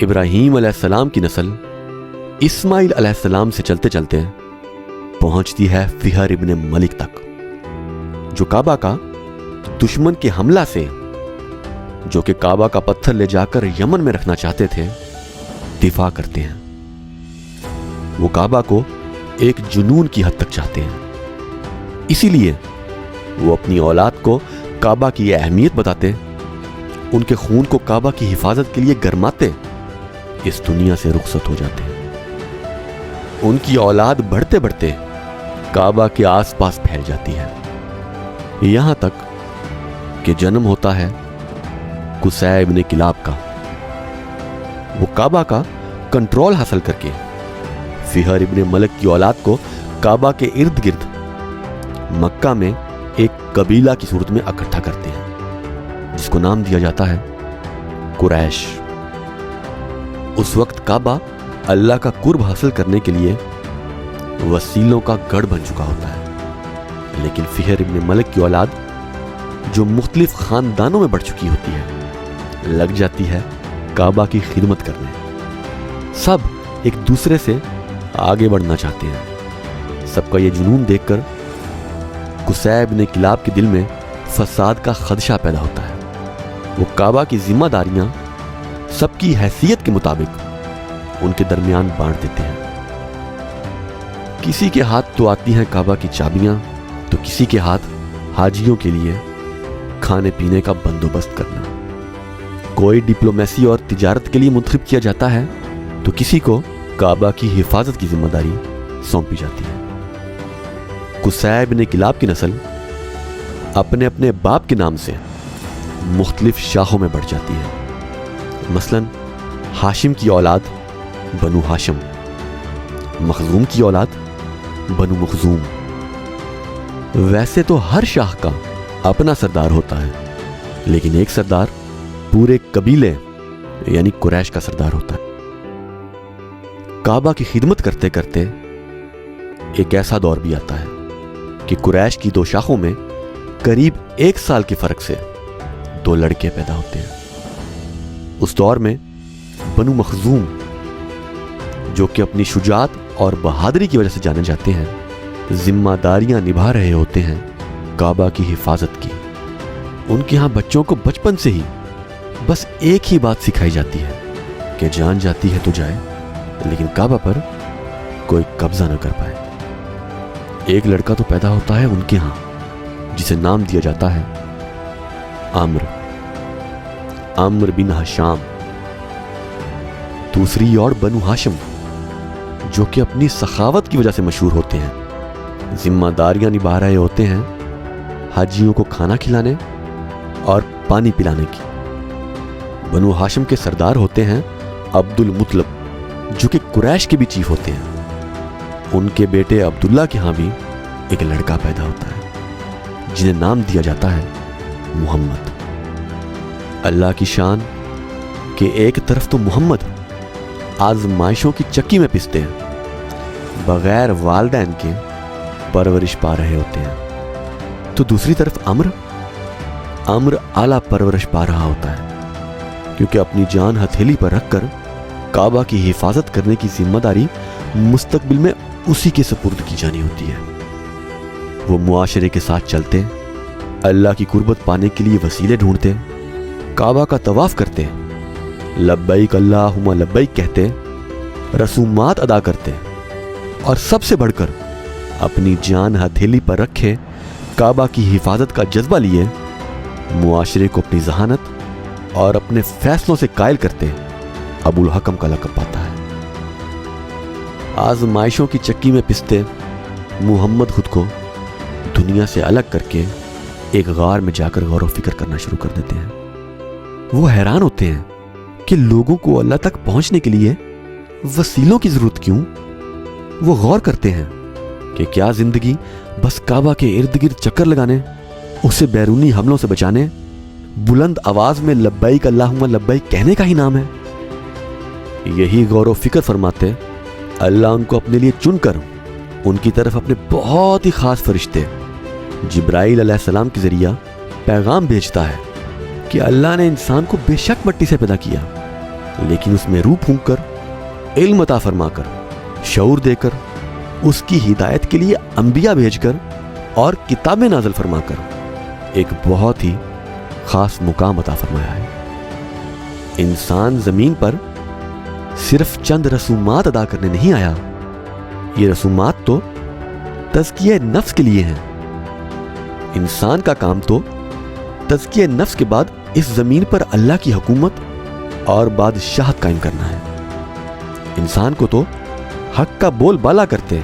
ابراہیم علیہ السلام کی نسل اسماعیل علیہ السلام سے چلتے چلتے پہنچتی ہے فہر ابن ملک تک، جو کعبہ کا دشمن کے حملہ سے، جو کہ کعبہ کا پتھر لے جا کر یمن میں رکھنا چاہتے تھے، دفاع کرتے ہیں۔ وہ کعبہ کو ایک جنون کی حد تک چاہتے ہیں، اسی لیے وہ اپنی اولاد کو کعبہ کی اہمیت بتاتے، ان کے خون کو کعبہ کی حفاظت کے لیے گرماتے، اس دنیا سے رخصت ہو جاتے ہیں۔ ان کی اولاد بڑھتے بڑھتے کعبہ کے آس پاس پھیل جاتی ہے، یہاں تک کہ جنم ہوتا ہے قصی ابن کلاب کا۔ وہ کعبہ کا کنٹرول حاصل کر کے فہر ابن ملک کی اولاد کو کعبہ کے ارد گرد مکہ میں ایک قبیلہ کی صورت میں اکٹھا کرتے ہیں، جس کو نام دیا جاتا ہے قریش۔ اس وقت کعبہ اللہ کا قرب حاصل کرنے کے لیے وسیلوں کا گڑھ بن چکا ہوتا ہے، لیکن فہر ابن ملک کی اولاد جو مختلف خاندانوں میں بڑھ چکی ہوتی ہے، لگ جاتی ہے کعبہ کی خدمت کرنے۔ سب ایک دوسرے سے آگے بڑھنا چاہتے ہیں۔ سب کا یہ جنون دیکھ کر قصی ابن کلاب کے دل میں فساد کا خدشہ پیدا ہوتا ہے۔ وہ کعبہ کی ذمہ داریاں سب کی حیثیت کے مطابق ان کے درمیان بانٹ دیتے ہیں۔ کسی کے ہاتھ تو آتی ہیں کعبہ کی چابیاں، تو کسی کے ہاتھ حاجیوں کے لیے کھانے پینے کا بندوبست کرنا۔ کوئی ڈپلومیسی اور تجارت کے لیے منتخب کیا جاتا ہے، تو کسی کو کعبہ کی حفاظت کی ذمہ داری سونپی جاتی ہے۔ قصی ابن کلاب کی نسل اپنے اپنے باپ کے نام سے مختلف شاخوں میں بڑھ جاتی ہے۔ مثلا ہاشم کی اولاد بنو ہاشم، مخزوم کی اولاد بنو مخزوم۔ ویسے تو ہر شاخ کا اپنا سردار ہوتا ہے، لیکن ایک سردار پورے قبیلے یعنی قریش کا سردار ہوتا ہے۔ کعبہ کی خدمت کرتے کرتے ایک ایسا دور بھی آتا ہے کہ قریش کی دو شاخوں میں قریب 1 سال کے فرق سے 2 لڑکے پیدا ہوتے ہیں۔ اس دور میں بنو مخزوم، جو کہ اپنی شجاعت اور بہادری کی وجہ سے جانے جاتے ہیں، ذمہ داریاں نبھا رہے ہوتے ہیں کعبہ کی حفاظت کی۔ ان کے ہاں بچوں کو بچپن سے ہی بس ایک ہی بات سکھائی جاتی ہے کہ جان جاتی ہے تو جائے، لیکن کعبہ پر کوئی قبضہ نہ کر پائے۔ ایک لڑکا تو پیدا ہوتا ہے ان کے ہاں، جسے نام دیا جاتا ہے عامر بن ہشام۔ دوسری اور بنو ہاشم، جو کہ اپنی سخاوت کی وجہ سے مشہور ہوتے ہیں، ذمہ داریاں نبھا رہے ہوتے ہیں حاجیوں کو کھانا کھلانے اور پانی پلانے کی۔ بنو ہاشم کے سردار ہوتے ہیں عبد المطلب، جو کہ قریش کے بھی چیف ہوتے ہیں۔ ان کے بیٹے عبداللہ کے ہاں بھی ایک لڑکا پیدا ہوتا ہے، جنہیں نام دیا جاتا ہے محمد۔ اللہ کی شان کہ ایک طرف تو محمد آزمائشوں کی چکی میں پستے ہیں، بغیر والدین کے پرورش پا رہے ہوتے ہیں، تو دوسری طرف عمر اعلیٰ پرورش پا رہا ہوتا ہے، کیونکہ اپنی جان ہتھیلی پر رکھ کر کعبہ کی حفاظت کرنے کی ذمہ داری مستقبل میں اسی کے سپرد کی جانی ہوتی ہے۔ وہ معاشرے کے ساتھ چلتے، اللہ کی قربت پانے کے لیے وسیلے ڈھونڈتے، کعبہ کا طواف کرتے، لبیک اللہم لبیک کہتے، رسومات ادا کرتے، اور سب سے بڑھ کر اپنی جان ہتھیلی پر رکھے کعبہ کی حفاظت کا جذبہ لیے معاشرے کو اپنی ذہانت اور اپنے فیصلوں سے قائل کرتے ابو الحکم کا لقب پاتا ہے۔ آزمائشوں کی چکی میں پستے محمد خود کو دنیا سے الگ کر کے ایک غار میں جا کر غور و فکر کرنا شروع کر دیتے ہیں۔ وہ حیران ہوتے ہیں کہ لوگوں کو اللہ تک پہنچنے کے لیے وسیلوں کی ضرورت کیوں؟ وہ غور کرتے ہیں کہ کیا زندگی بس کعبہ کے ارد گرد چکر لگانے، اسے بیرونی حملوں سے بچانے، بلند آواز میں لبیک اللہم لبیک کہنے کا ہی نام ہے؟ یہی غور و فکر فرماتے اللہ ان کو اپنے لیے چن کر ان کی طرف اپنے بہت ہی خاص فرشتے جبرائیل علیہ السلام کے ذریعہ پیغام بھیجتا ہے کہ اللہ نے انسان کو بے شک مٹی سے پیدا کیا، लेकिन उसमें रूह फूंक कर, इल्म अता फरमा कर, शऊर देकर, उसकी हिदायत के लिए अंबिया भेजकर और किताबें नाज़िल फरमा कर एक बहुत ही खास मुकाम अता फरमाया है। इंसान जमीन पर सिर्फ चंद रसूमात अदा करने नहीं आया। ये रसूमात तो तज़किया नफ्स के लिए हैं। इंसान का काम तो तज़किया नफ्स के बाद इस जमीन पर अल्लाह की हुकूमत और बादशाहत कायम करना है। इंसान को तो हक का बोल बाला करते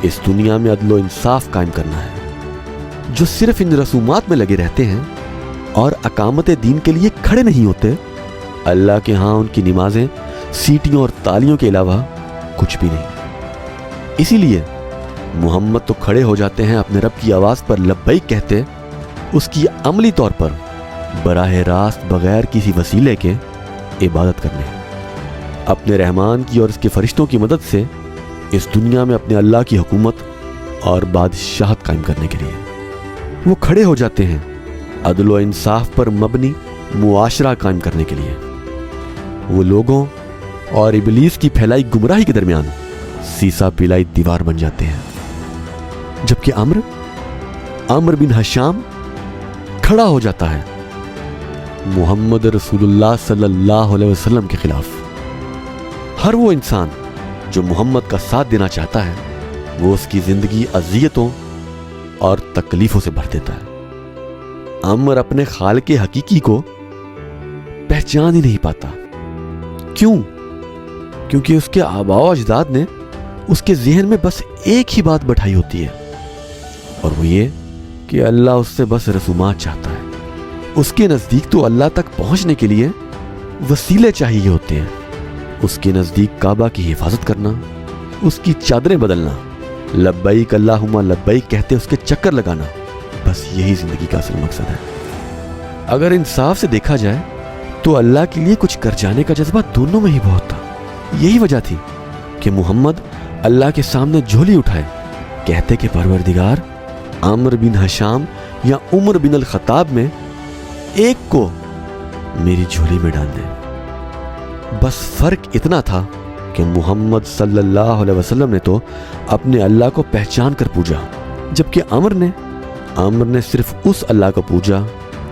इस दुनिया में अदलो इंसाफ कायम करना है। जो सिर्फ इन रसूमात में लगे रहते हैं और अकामत दीन के लिए खड़े नहीं होते, अल्लाह के यहाँ उनकी नमाजें सीटियों और तालियों के अलावा कुछ भी नहीं। इसीलिए मोहम्मद तो खड़े हो जाते हैं अपने रब की आवाज़ पर लब्बैक कहते, उसकी अमली तौर पर बराह रास्त बगैर किसी वसीले के इबादत करने, अपने रहमान की और उसके फरिश्तों की मदद से इस दुनिया में अपने अल्लाह की हुकूमत और बादशाहत कायम करने के लिए। वो खड़े हो जाते हैं अदल इंसाफ पर मबनी मुआशरा कायम करने के लिए। वो लोगों और इबलीस की फैलाई गुमराही के दरमियान सीसा पिलाई दीवार बन जाते हैं। जबकि अम्र बिन हशाम खड़ा हो जाता है मुहम्मद रसूलुल्लाह सल्लल्लाहु अलैहि वसल्लम के खिलाफ। हर वो इंसान जो मोहम्मद का साथ देना चाहता है, वो उसकी जिंदगी अजियतों और तकलीफों से भर देता है। अमर अपने खालिक हकीकी को पहचान ही नहीं पाता। क्यों? क्योंकि उसके आबाओ अजदाद ने उसके ज़हन में बस एक ही बात बैठाई होती है, और वो ये कि अल्लाह उससे बस रसूमात चाहता है। उसके नज़दीक तो अल्लाह तक पहुंचने के लिए वसीले चाहिए होते हैं। उसके नज़दीक काबा की हिफाजत करना, उसकी चादरें बदलना, लब्बैक अल्लाहुम्मा लब्बैक कहते उसके चक्कर लगाना, बस यही ज़िंदगी का असल मकसद है। अगर इंसाफ से देखा जाए तो अल्लाह के लिए कुछ कर जाने का जज्बा दोनों में ही बहुत था। यही वजह थी कि मुहम्मद अल्लाह के सामने झोली उठाए, कहते कि परवरदिगार, अम्र बिन हशाम या उमर बिन अल खत्ताब में एक को मेरी झोली में डाल दे। बस फर्क इतना था कि मुहम्मद सल्लल्लाहु अलैहि वसल्लम ने तो अपने अल्लाह को पहचान कर पूजा, जबकि अम्र ने सिर्फ उस अल्लाह को पूजा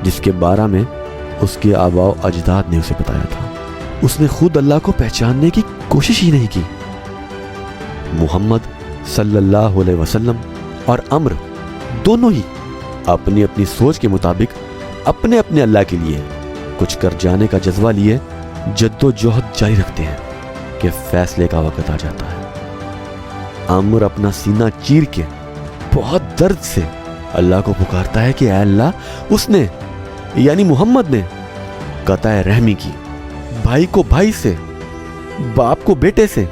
जिसके बारे में उसके आबाओ अजदाद ने उसे बताया था। उसने खुद अल्लाह को पहचानने की कोशिश ही नहीं की। मुहम्मद सल्लल्लाहु अलैहि वसल्लम और अम्र दोनों ही अपनी अपनी सोच के मुताबिक अपने अपने अल्लाह के लिए कुछ कर जाने का जज्बा लिए जद्दोजहद जारी रखते हैं कि फैसले का वक्त आ जाता है। अम्र अपना सीना चीर के बहुत दर्द से अल्लाह को पुकारता है कि ऐ अल्लाह, उसने यानी मोहम्मद ने कताए रहमी की, भाई को भाई से, बाप को बेटे से,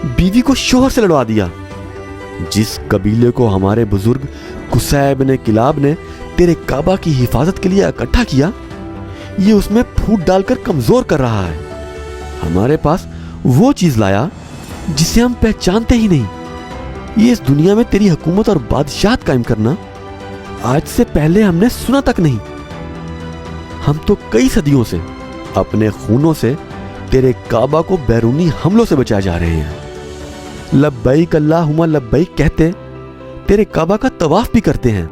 बीवी को शोहर से लड़वा दिया। जिस कबीले को हमारे बुजुर्ग कुसै इब्न किलाब ने तेरे काबा की हिफाजत के लिए इकट्ठा किया, ये उसमें फूट डालकर कमजोर कर रहा है। हमारे पास वो चीज लाया जिसे हम पहचानते ही नहीं। ये इस दुनिया में तेरी हुकूमत और बादशाहत कायम करना आज से पहले हमने सुना तक नहीं। हम तो कई सदियों से अपने खूनों से तेरे काबा को बैरूनी हमलों से बचाए जा रहे हैं। लब्बैक अल्लाहुम्मा लब्बैक कहते तेरे काबा का तवाफ भी करते हैं,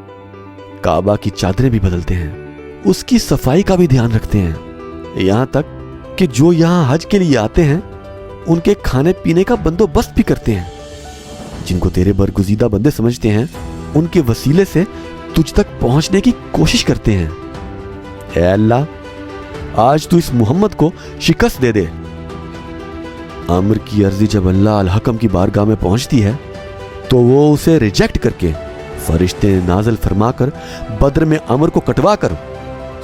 काबा की चादरें भी बदलते हैं, उसकी सफाई का भी ध्यान रखते हैं। यहां तक कि जो यहां हज के लिए आते हैं उनके खाने पीने का बंदोबस्त भी करते हैं। जिनको तेरे बरगुजीदा बंदे समझते हैं, उनके वसीले से तुझ तक पहुंचने की कोशिश करते हैं। ऐ अल्लाह, आज तू इस मोहम्मद को शिकस्त दे दे। अम्र की अर्जी जब अल्लाह अल हकम की बारगाह में पहुंचती है तो वो उसे रिजेक्ट करके फरिश्ते नाज़िल फरमाकर बद्र में अम्र को कटवा कर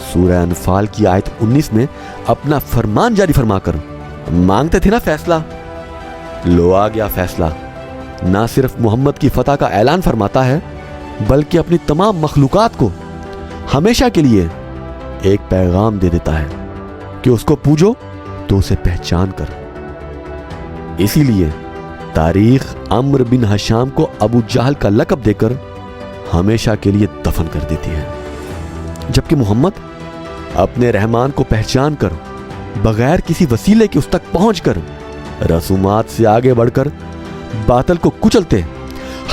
सूरह अनफाल की आयत 19 में अपना फरमान जारी फरमाकर मांगते थे ना फैसला, लो आ गया फैसला। ना सिर्फ मोहम्मद की फतह का ऐलान फरमाता है बल्कि अपनी तमाम मखलूकात को हमेशा के लिए एक पैगाम दे देता है कि उसको पूजो तो उसे पहचान कर। इसीलिए तारीख अम्र बिन हशाम को अबू जहल का लक़ब देकर हमेशा के लिए दफन कर देती है, जबकि मोहम्मद अपने रहमान को पहचान कर बगैर किसी वसीले के उस तक पहुंचकर रसूमात से आगे बढ़कर बातल को कुचलते,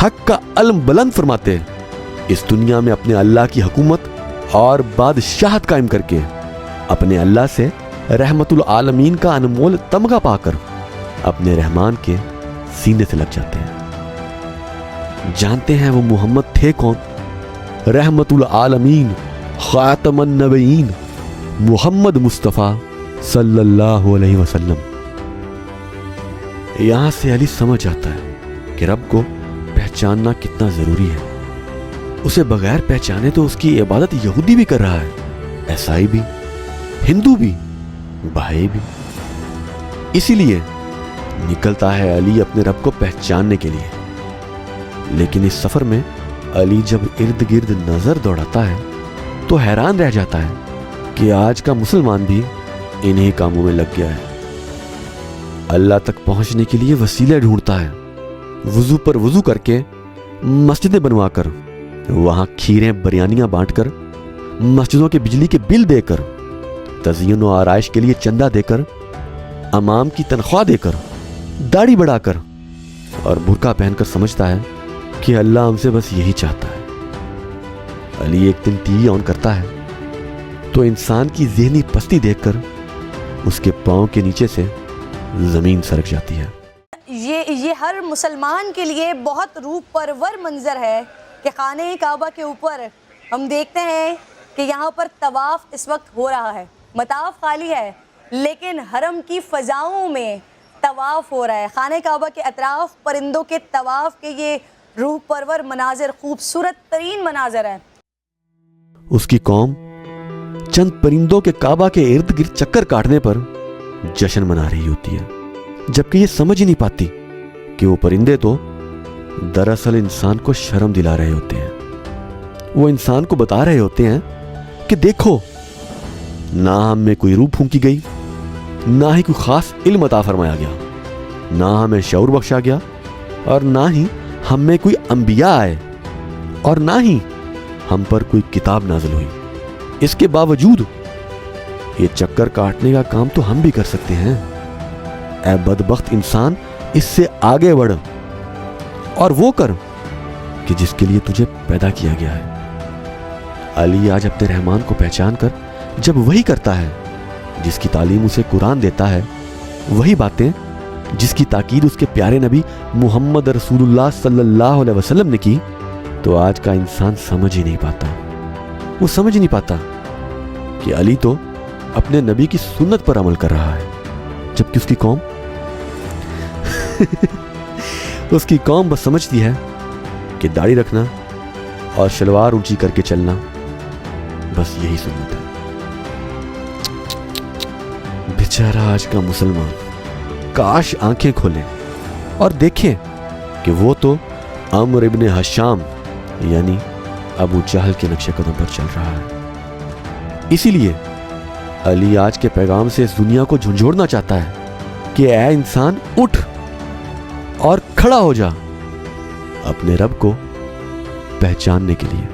हक का अलम बुलंद फरमाते, इस दुनिया में अपने अल्लाह की हुकूमत और बादशाहत कायम करके अपने अल्लाह से रहमतुल आलमीन का अनमोल तमगा पाकर अपने रहमान के सीने से लग जाते हैं। जानते हैं वो मोहम्मद थे कौन? रहमतुल आलमीन खातमुन नबीयीन मोहम्मद मुस्तफ़ा सल्लल्लाहु अलैहि वसल्लम। यहां से अली समझ आता है कि रब को पहचानना कितना जरूरी है। उसे बगैर पहचाने तो उसकी इबादत यहूदी भी कर रहा है, ईसाई भी, हिंदू भी, बहाई भी। इसीलिए निकलता है अली अपने रब को पहचानने के लिए। लेकिन इस सफर में अली जब इर्द गिर्द नजर दौड़ाता है तो हैरान रह जाता है कि आज का मुसलमान भी इन्हीं कामों में लग गया है। अल्लाह तक पहुंचने के लिए वसीले ढूंढता है, वुजू पर वुजू करके मस्जिदें बनवाकर, वहां खीरें बिरयानियां बांटकर, मस्जिदों के बिजली के बिल देकर, तज़य्युन और आराइश के लिए चंदा देकर, अमाम की तनख्वाह देकर, दाढ़ी बढ़ाकर और बुर्का पहनकर समझता है कि अल्लाह हमसे बस यही चाहता है। अली एक दिन टीवी ऑन करता है तो इंसान की ज़हनी पस्ती देखकर उसके पांव के नीचे से जमीन सरक जाती है। ये हर मुसलमान के लिए बहुत रूह परवर मंजर है कि खाने काबा के ऊपर हम देखते हैं कि यहाँ पर तवाफ इस वक्त हो रहा है। मताफ खाली है लेकिन हरम की फ़ज़ाओं में तवाफ हो रहा है। खाने काबा के अतराफ परिंदों के तवाफ के ये रूह परवर मनाजिर, खूबसूरत तरीन मनाजिर है। उसकी कौम चंद परिंदों के काबा के इर्द गिर्द चक्कर काटने पर जश्न मना रही होती है, जबकि ये समझ ही नहीं पाती कि वो परिंदे तो दरअसल इंसान को शर्म दिला रहे होते हैं। वो इंसान को बता रहे होते हैं कि देखो, ना हम में कोई रूह फूंकी गई, ना ही कोई खास इल्म अता फरमाया गया, ना हमें शऊर बख्शा गया, और ना ही हम में कोई अंबिया आए, और ना ही हम पर कोई किताब नाज़िल हुई। इसके बावजूद ये चक्कर काटने का काम तो हम भी कर सकते हैं। ऐ बदबख्त इंसान, इससे आगे बढ़ और वो कर कि जिसके लिए तुझे पैदा किया गया है। अली आज अपने रहमान को पहचान कर जब वही करता है जिसकी तालीम उसे कुरान देता है, वही बातें जिसकी ताकीद उसके प्यारे नबी मोहम्मद रसूलुल्लाह सल्लल्लाहु अलैहि वसल्लम ने की, तो आज का इंसान समझ ही नहीं पाता। वो समझ ही नहीं पाता कि अली तो अपने नबी की सुन्नत पर अमल कर रहा है, जबकि उसकी कौम बस समझती है कि दाढ़ी रखना और शलवार ऊंची करके चलना बस यही सुन्नत है। बेचारा आज का मुसलमान काश आंखें खोले और देखें कि वो तो अम्र इब्ने हशाम यानी अबू जहल के नक्शे कदम पर चल रहा है। इसीलिए अली आज के पैगाम से इस दुनिया को झंझोड़ना चाहता है कि ऐ इंसान, उठ और खड़ा हो जा अपने रब को पहचानने के लिए।